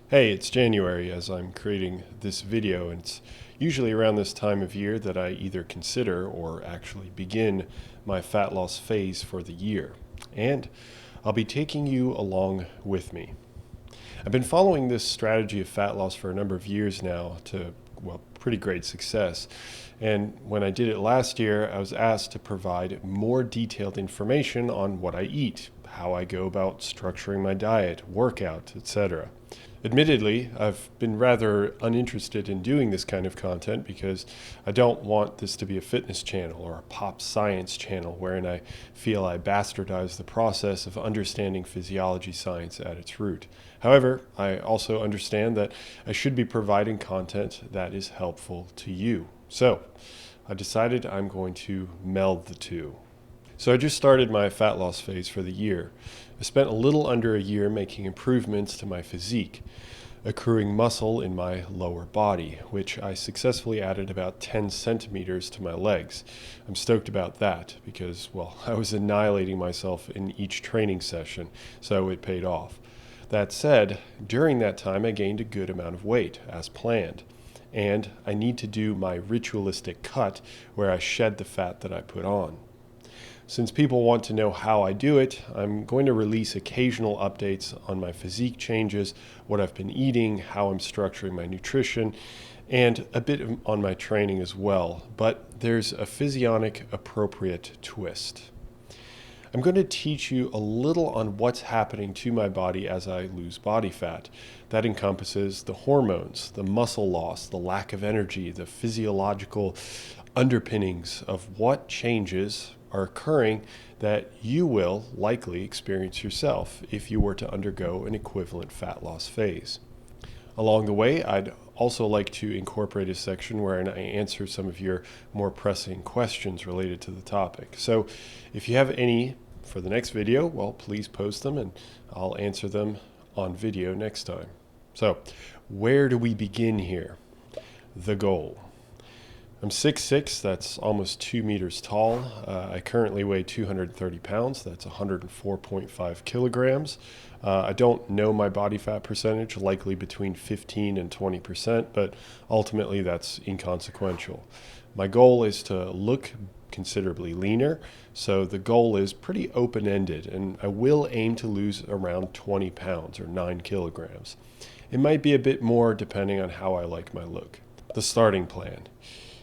Hey, it's January as I'm creating this video, and it's usually around this time of year that I either consider or actually begin my fat loss phase for the year. And I'll be taking you along with me. I've been following this strategy of fat loss for a number of years now to, pretty great success. And when I did it last year, I was asked to provide more detailed information on what I eat, how I go about structuring my diet, workout, etc. Admittedly, I've been rather uninterested in doing this kind of content because I don't want this to be a fitness channel or a pop science channel wherein I feel I bastardize the process of understanding physiology science at its root. However, I also understand that I should be providing content that is helpful to you. So, I decided I'm going to meld the two. So I just started my fat loss phase for the year. I spent a little under a year making improvements to my physique, accruing muscle in my lower body, which I successfully added about 10 centimeters to my legs. I'm stoked about that because, I was annihilating myself in each training session, so it paid off. That said, during that time I gained a good amount of weight, as planned. And I need to do my ritualistic cut where I shed the fat that I put on. Since people want to know how I do it, I'm going to release occasional updates on my physique changes, what I've been eating, how I'm structuring my nutrition, and a bit on my training as well. But there's a physionic appropriate twist. I'm going to teach you a little on what's happening to my body as I lose body fat. That encompasses the hormones, the muscle loss, the lack of energy, the physiological underpinnings of what changes are occurring that you will likely experience yourself if you were to undergo an equivalent fat loss phase. Along the way, I'd also like to incorporate a section wherein I answer some of your more pressing questions related to the topic. So if you have any for the next video, please post them and I'll answer them on video next time. So where do we begin here? The goal. I'm 6'6", that's almost 2 meters tall. I currently weigh 230 pounds, that's 104.5 kilograms. I don't know my body fat percentage, likely between 15 and 20%, but ultimately that's inconsequential. My goal is to look considerably leaner, so the goal is pretty open-ended, and I will aim to lose around 20 pounds or 9 kilograms. It might be a bit more depending on how I like my look. The starting plan.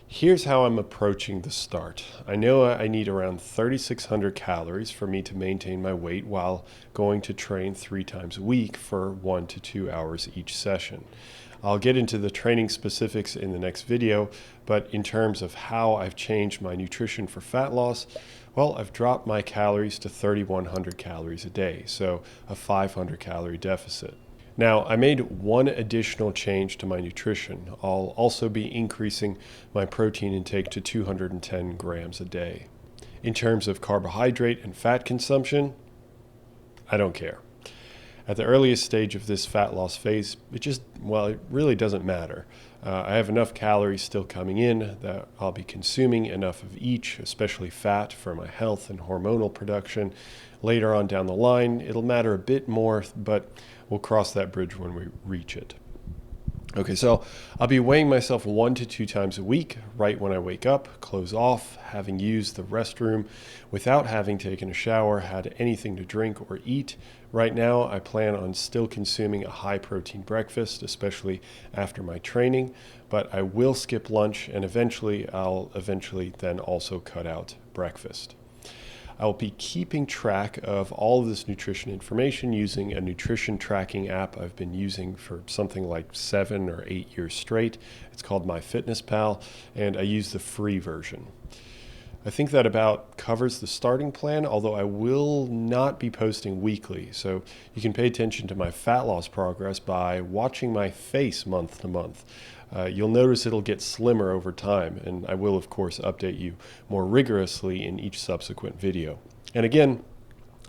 Here's how I'm approaching the start. I know I need around 3,600 calories for me to maintain my weight while going to train 3 times a week for 1 to 2 hours each session. I'll get into the training specifics in the next video, but in terms of how I've changed my nutrition for fat loss, I've dropped my calories to 3,100 calories a day, so a 500 calorie deficit. Now, I made one additional change to my nutrition. I'll also be increasing my protein intake to 210 grams a day. In terms of carbohydrate and fat consumption, I don't care. At the earliest stage of this fat loss phase, it really doesn't matter. I have enough calories still coming in that I'll be consuming enough of each, especially fat, for my health and hormonal production. Later on down the line, it'll matter a bit more, but we'll cross that bridge when we reach it. Okay, so I'll be weighing myself 1 to 2 times a week, right when I wake up, clothes off, having used the restroom, without having taken a shower, had anything to drink or eat. Right now, I plan on still consuming a high-protein breakfast, especially after my training, but I will skip lunch, and I'll then also cut out breakfast. I'll be keeping track of all of this nutrition information using a nutrition tracking app I've been using for something like 7 or 8 years straight. It's called MyFitnessPal, and I use the free version. I think that about covers the starting plan, although I will not be posting weekly, so you can pay attention to my fat loss progress by watching my face month to month. You'll notice it'll get slimmer over time, and I will, of course, update you more rigorously in each subsequent video. And again,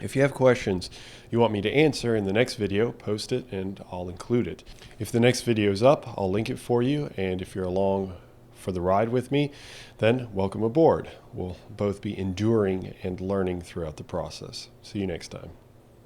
if you have questions you want me to answer in the next video, post it and I'll include it. If the next video is up, I'll link it for you, and if you're along for the ride with me, then welcome aboard. We'll both be enduring and learning throughout the process. See you next time.